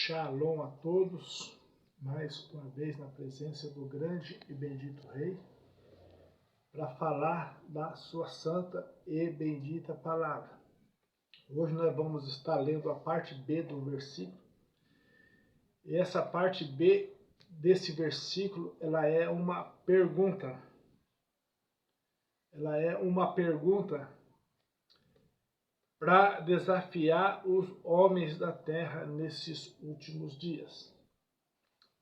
Shalom a todos, mais uma vez na presença do grande e bendito Rei, para falar da sua santa e bendita palavra. Hoje nós vamos estar lendo a parte B do versículo, e essa parte B desse versículo, ela é uma pergunta. Ela é uma pergunta para desafiar os homens da terra nesses últimos dias.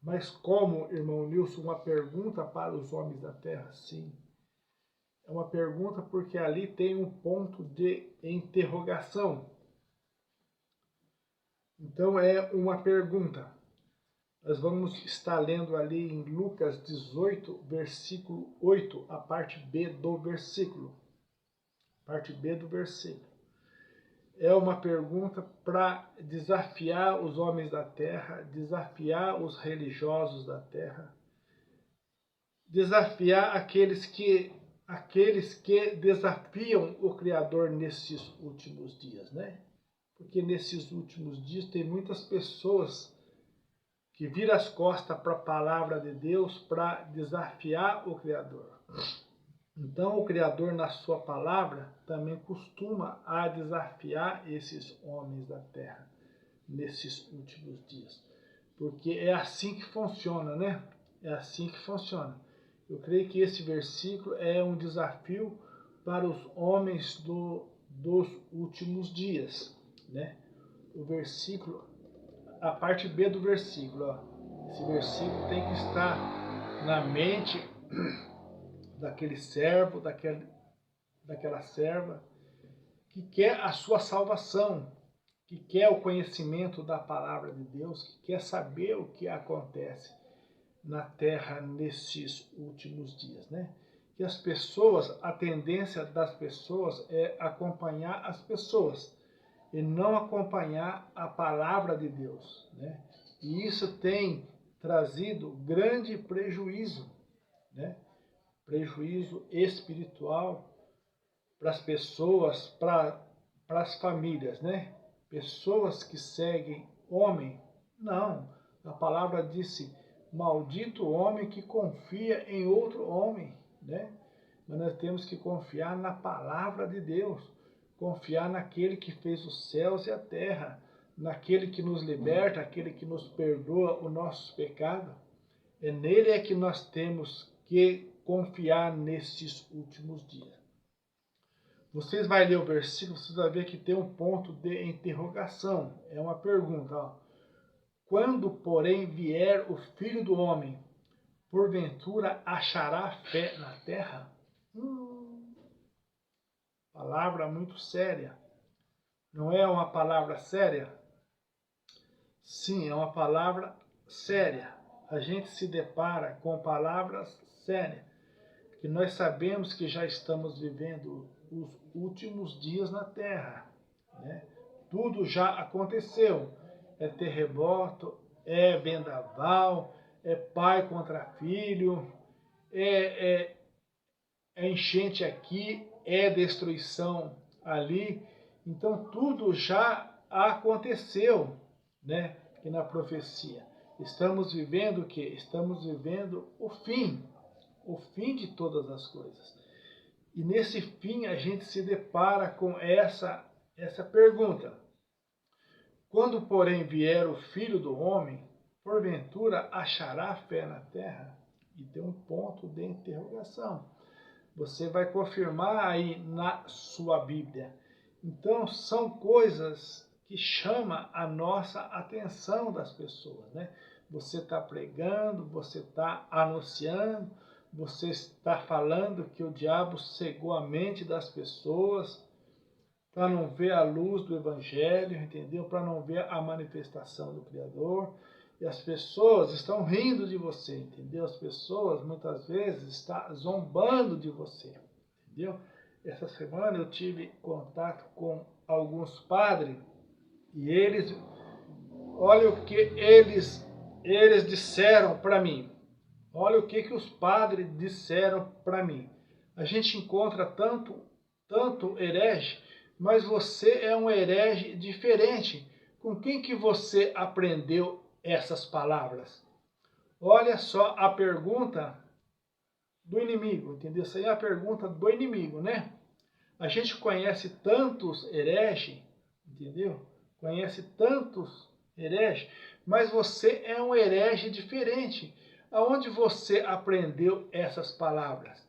Mas como, irmão Nilson, uma pergunta para os homens da terra? Sim. É uma pergunta porque ali tem um ponto de interrogação. Então é uma pergunta. Nós vamos estar lendo ali em Lucas 18, versículo 8, a parte B do versículo. Parte B do versículo. É uma pergunta para desafiar os homens da terra, desafiar os religiosos da terra, desafiar aqueles que desafiam o Criador nesses últimos dias, né? Porque nesses últimos dias tem muitas pessoas que viram as costas para a palavra de Deus para desafiar o Criador. Então, o Criador, na sua palavra, também costuma a desafiar esses homens da terra nesses últimos dias. Porque é assim que funciona, né? É assim que funciona. Eu creio que esse versículo é um desafio para os homens dos últimos dias, né? O versículo, a parte B do versículo, ó. Esse versículo tem que estar na mente daquele servo, daquela serva, que quer a sua salvação, que quer o conhecimento da palavra de Deus, que quer saber o que acontece na terra nesses últimos dias, né? Que as pessoas, a tendência das pessoas é acompanhar as pessoas e não acompanhar a palavra de Deus, né? E isso tem trazido grande prejuízo, né? Prejuízo espiritual para as pessoas, para as famílias, né? Pessoas que seguem homem, não. A palavra disse, maldito o homem que confia em outro homem, né? Mas nós temos que confiar na palavra de Deus, confiar naquele que fez os céus e a terra, naquele que nos liberta, aquele que nos perdoa os nossos pecados. É nele é que nós temos que confiar nesses últimos dias. Vocês vão ler o versículo, vocês vão ver que tem um ponto de interrogação. É uma pergunta. Ó. Quando, porém, vier o Filho do Homem, porventura achará fé na terra? Palavra muito séria. Não é uma palavra séria? Sim, é uma palavra séria. A gente se depara com palavras sérias. Que nós sabemos que já estamos vivendo os últimos dias na Terra, né? Tudo já aconteceu, é terremoto, é vendaval, é pai contra filho, é enchente aqui, é destruição ali, então tudo já aconteceu, né? E na profecia, estamos vivendo o quê? Estamos vivendo o fim de todas as coisas. E nesse fim a gente se depara com essa pergunta. Quando, porém, vier o Filho do Homem, porventura achará fé na terra? E tem um ponto de interrogação. Você vai confirmar aí na sua Bíblia. Então, são coisas que chamam a nossa atenção das pessoas, né? Você está pregando, você está anunciando, você está falando que o diabo cegou a mente das pessoas para não ver a luz do Evangelho, entendeu? Para não ver a manifestação do Criador. E as pessoas estão rindo de você, entendeu? As pessoas muitas vezes estão zombando de você, entendeu? Essa semana eu tive contato com alguns padres e eles, olha o que eles disseram para mim. Olha o que os padres disseram para mim. A gente encontra tanto herege, mas você é um herege diferente. Com quem que você aprendeu essas palavras? Olha só a pergunta do inimigo, entendeu? Essa aí é a pergunta do inimigo, né? A gente conhece tantos hereges, entendeu? Conhece tantos hereges, mas você é um herege diferente. Aonde você aprendeu essas palavras?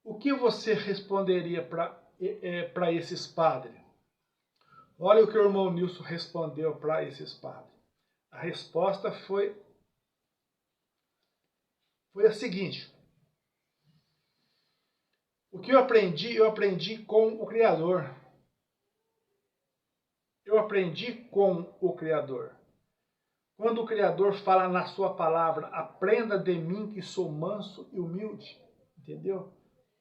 O que você responderia para esses padres? Olha o que o irmão Nilson respondeu para esses padres. A resposta foi a seguinte: o que eu aprendi com o Criador. Eu aprendi com o Criador. Quando o Criador fala na sua palavra, aprenda de mim que sou manso e humilde, entendeu?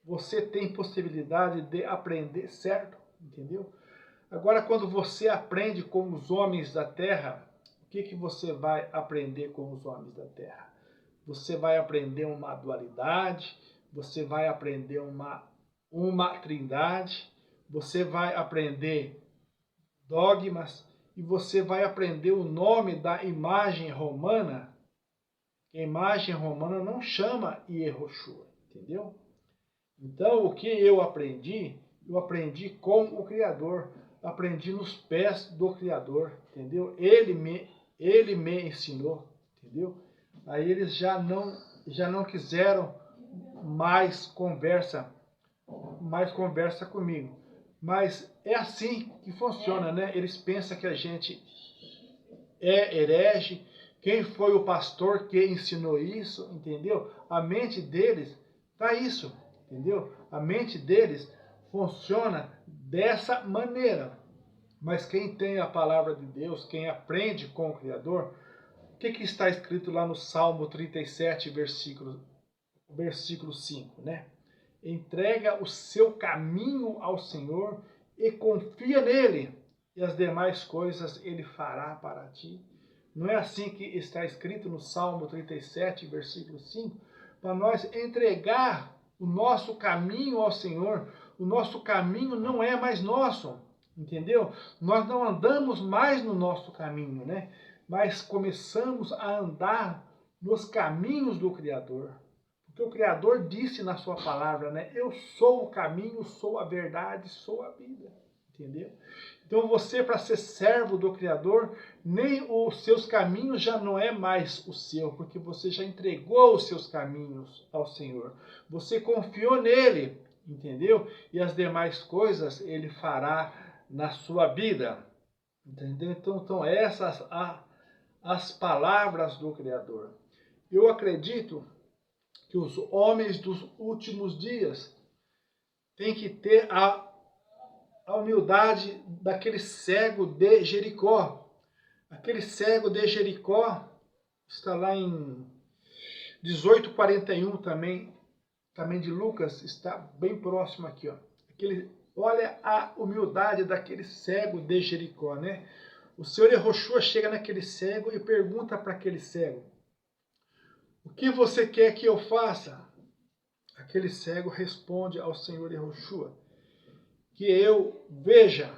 Você tem possibilidade de aprender, certo? Entendeu? Agora, quando você aprende com os homens da terra, o que você vai aprender com os homens da terra? Você vai aprender uma dualidade, você vai aprender uma trindade, você vai aprender dogmas, e você vai aprender o nome da imagem romana. A imagem romana não chama Yehoshua, entendeu? Então, o que eu aprendi com o Criador, aprendi nos pés do Criador, entendeu? Ele me ensinou, entendeu? Aí eles já não quiseram mais conversa comigo. Mas é assim que funciona, né? Eles pensam que a gente é herege. Quem foi o pastor que ensinou isso, entendeu? A mente deles tá isso, entendeu? A mente deles funciona dessa maneira. Mas quem tem a palavra de Deus, quem aprende com o Criador, o que está escrito lá no Salmo 37, versículo 5, né? Entrega o seu caminho ao Senhor e confia nele, e as demais coisas ele fará para ti. Não é assim que está escrito no Salmo 37, versículo 5? Para nós entregar o nosso caminho ao Senhor. O nosso caminho não é mais nosso, entendeu? Nós não andamos mais no nosso caminho, né? Mas começamos a andar nos caminhos do Criador. Porque o Criador disse na sua palavra, né? Eu sou o caminho, sou a verdade, sou a vida. Entendeu? Então você, para ser servo do Criador, nem os seus caminhos já não é mais o seu, porque você já entregou os seus caminhos ao Senhor. Você confiou nele, entendeu? E as demais coisas ele fará na sua vida. Entendeu? Então essas as palavras do Criador. Eu acredito que os homens dos últimos dias têm que ter a humildade daquele cego de Jericó. Aquele cego de Jericó está lá em 18:41 também de Lucas, está bem próximo aqui, ó. Olha a humildade daquele cego de Jericó, né? O Senhor Yehoshua chega naquele cego e pergunta para aquele cego: o que você quer que eu faça? Aquele cego responde ao Senhor Yehoshua: que eu veja.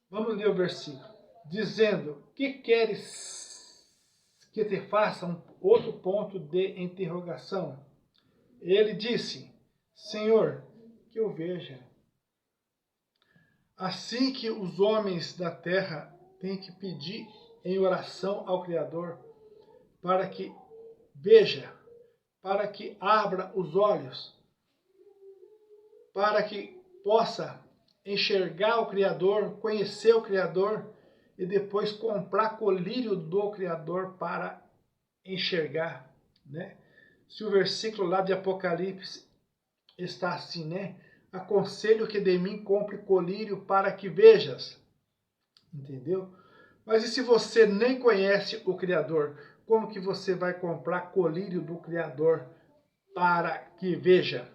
Vamos ler o versículo. Dizendo: que queres que te faça? Outro ponto de interrogação. Ele disse: Senhor, que eu veja. Assim que os homens da terra têm que pedir em oração ao Criador para que veja, para que abra os olhos, para que possa enxergar o Criador, conhecer o Criador e depois comprar colírio do Criador para enxergar, né? Se o versículo lá de Apocalipse está assim, né? Aconselho que de mim compre colírio para que vejas, entendeu? Mas e se você nem conhece o Criador, como que você vai comprar colírio do Criador para que veja,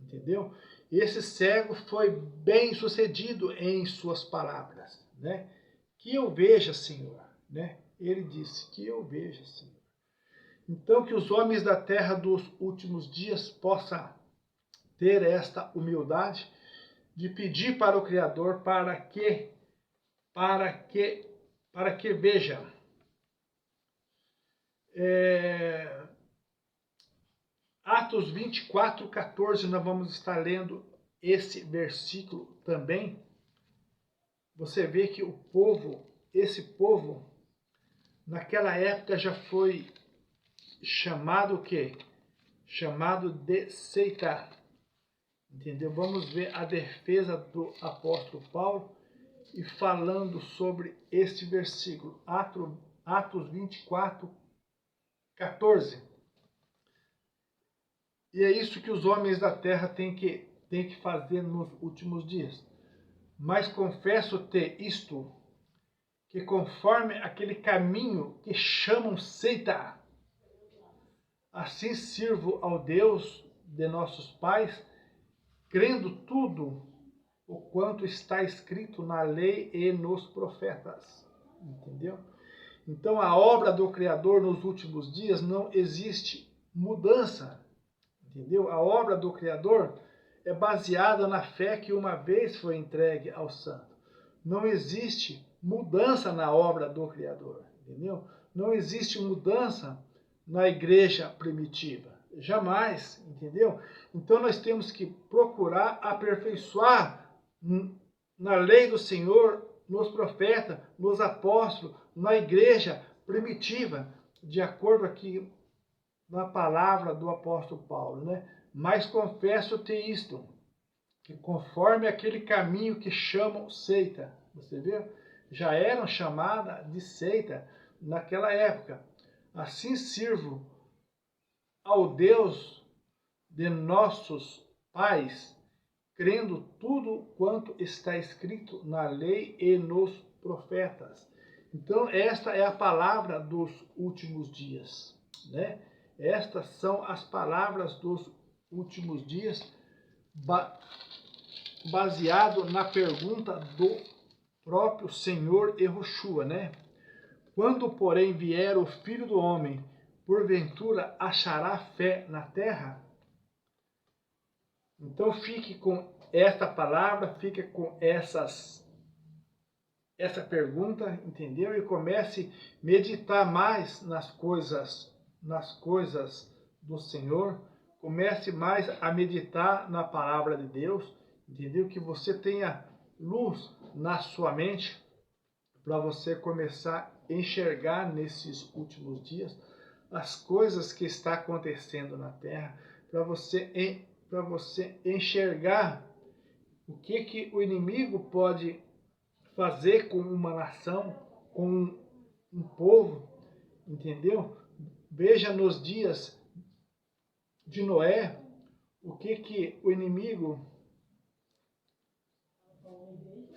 entendeu? Esse cego foi bem sucedido em suas palavras, né? Que eu veja, Senhor, né? Ele disse, que eu veja, Senhor. Então, que os homens da terra dos últimos dias possam ter esta humildade de pedir para o Criador para que para que veja. Atos 24, 14, nós vamos estar lendo esse versículo também. Você vê que esse povo, naquela época já foi chamado o quê? Chamado de seita. Entendeu? Vamos ver a defesa do apóstolo Paulo e falando sobre este versículo, Atos 24, 14. E é isso que os homens da terra têm que fazer nos últimos dias. Mas confesso-te isto, que conforme aquele caminho que chamam seita, assim sirvo ao Deus de nossos pais, crendo tudo o quanto está escrito na lei e nos profetas. Entendeu? Então, a obra do Criador nos últimos dias não existe mudança. Entendeu? A obra do Criador é baseada na fé que uma vez foi entregue ao santo. Não existe mudança na obra do Criador. Entendeu? Não existe mudança na igreja primitiva. Jamais, entendeu? Então nós temos que procurar aperfeiçoar na lei do Senhor, nos profetas, nos apóstolos, na igreja primitiva, de acordo aqui na palavra do apóstolo Paulo, né? Mas confesso-te isto, que conforme aquele caminho que chamam seita, você vê? Já eram chamada de seita naquela época. Assim sirvo ao Deus de nossos pais, crendo tudo quanto está escrito na lei e nos profetas. Então, esta é a palavra dos últimos dias, né? Estas são as palavras dos últimos dias, baseado na pergunta do próprio Senhor Yahushua, né? Quando, porém, vier o Filho do Homem, porventura achará fé na terra? Então fique com esta palavra, fique com essa pergunta, entendeu? E comece a meditar mais nas coisas do Senhor. Comece mais a meditar na palavra de Deus, entendeu? Que você tenha luz na sua mente para você começar a enxergar nesses últimos dias as coisas que está acontecendo na terra, para você enxergar o que o inimigo pode fazer com uma nação, com um povo, entendeu? Veja nos dias de Noé, o que o inimigo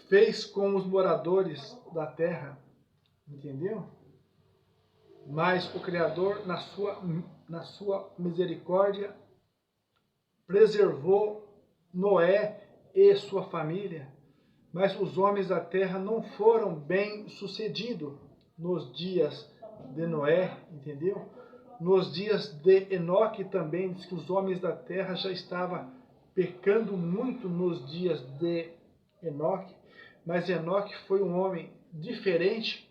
fez com os moradores da terra, entendeu? Mas o Criador, na sua misericórdia, preservou Noé e sua família. Mas os homens da terra não foram bem sucedidos nos dias de Noé, entendeu? Nos dias de Enoque também, diz que os homens da terra já estavam pecando muito nos dias de Enoque. Mas Enoque foi um homem diferente,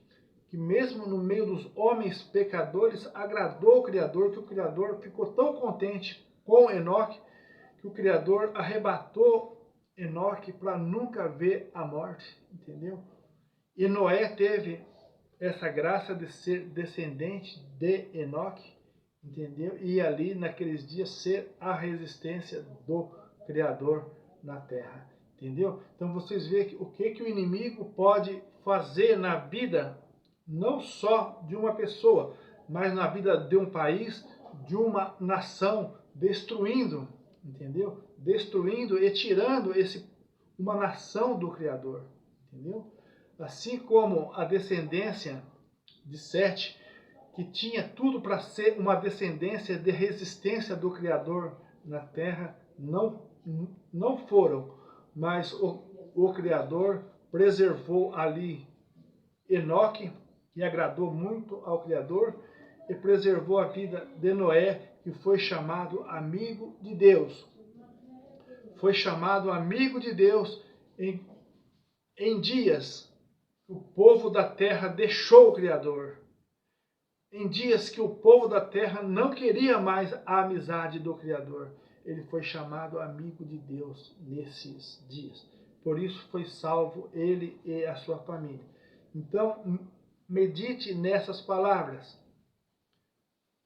que mesmo no meio dos homens pecadores, agradou o Criador, que o Criador ficou tão contente com Enoque, que o Criador arrebatou Enoque para nunca ver a morte, entendeu? E Noé teve essa graça de ser descendente de Enoque, entendeu? E ali, naqueles dias, ser a resistência do Criador na terra, entendeu? Então vocês veem o que o inimigo pode fazer na vida, não só de uma pessoa, mas na vida de um país, de uma nação, destruindo, entendeu? Destruindo e tirando uma nação do Criador, entendeu? Assim como a descendência de Sete, que tinha tudo para ser uma descendência de resistência do Criador na terra, não foram, mas o Criador preservou ali Enoque, que agradou muito ao Criador, e preservou a vida de Noé, que foi chamado amigo de Deus. Foi chamado amigo de Deus em dias o povo da terra deixou o Criador. Em dias que o povo da terra não queria mais a amizade do Criador, ele foi chamado amigo de Deus nesses dias. Por isso foi salvo ele e a sua família. Então, medite nessas palavras.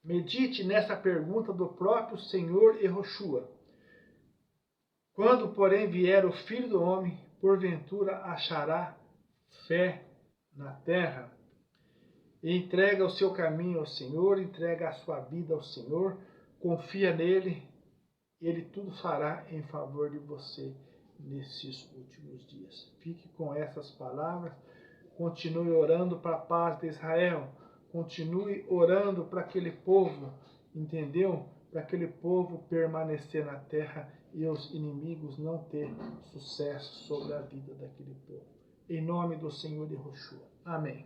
Medite nessa pergunta do próprio Senhor Yehoshua. Quando, porém, vier o Filho do Homem, porventura achará fé na terra? E entrega o seu caminho ao Senhor, entrega a sua vida ao Senhor, confia nele, ele tudo fará em favor de você nesses últimos dias. Fique com essas palavras, continue orando para a paz de Israel, continue orando para aquele povo, entendeu? Para aquele povo permanecer na terra e os inimigos não ter sucesso sobre a vida daquele povo. Em nome do Senhor Yehoshua. Amém.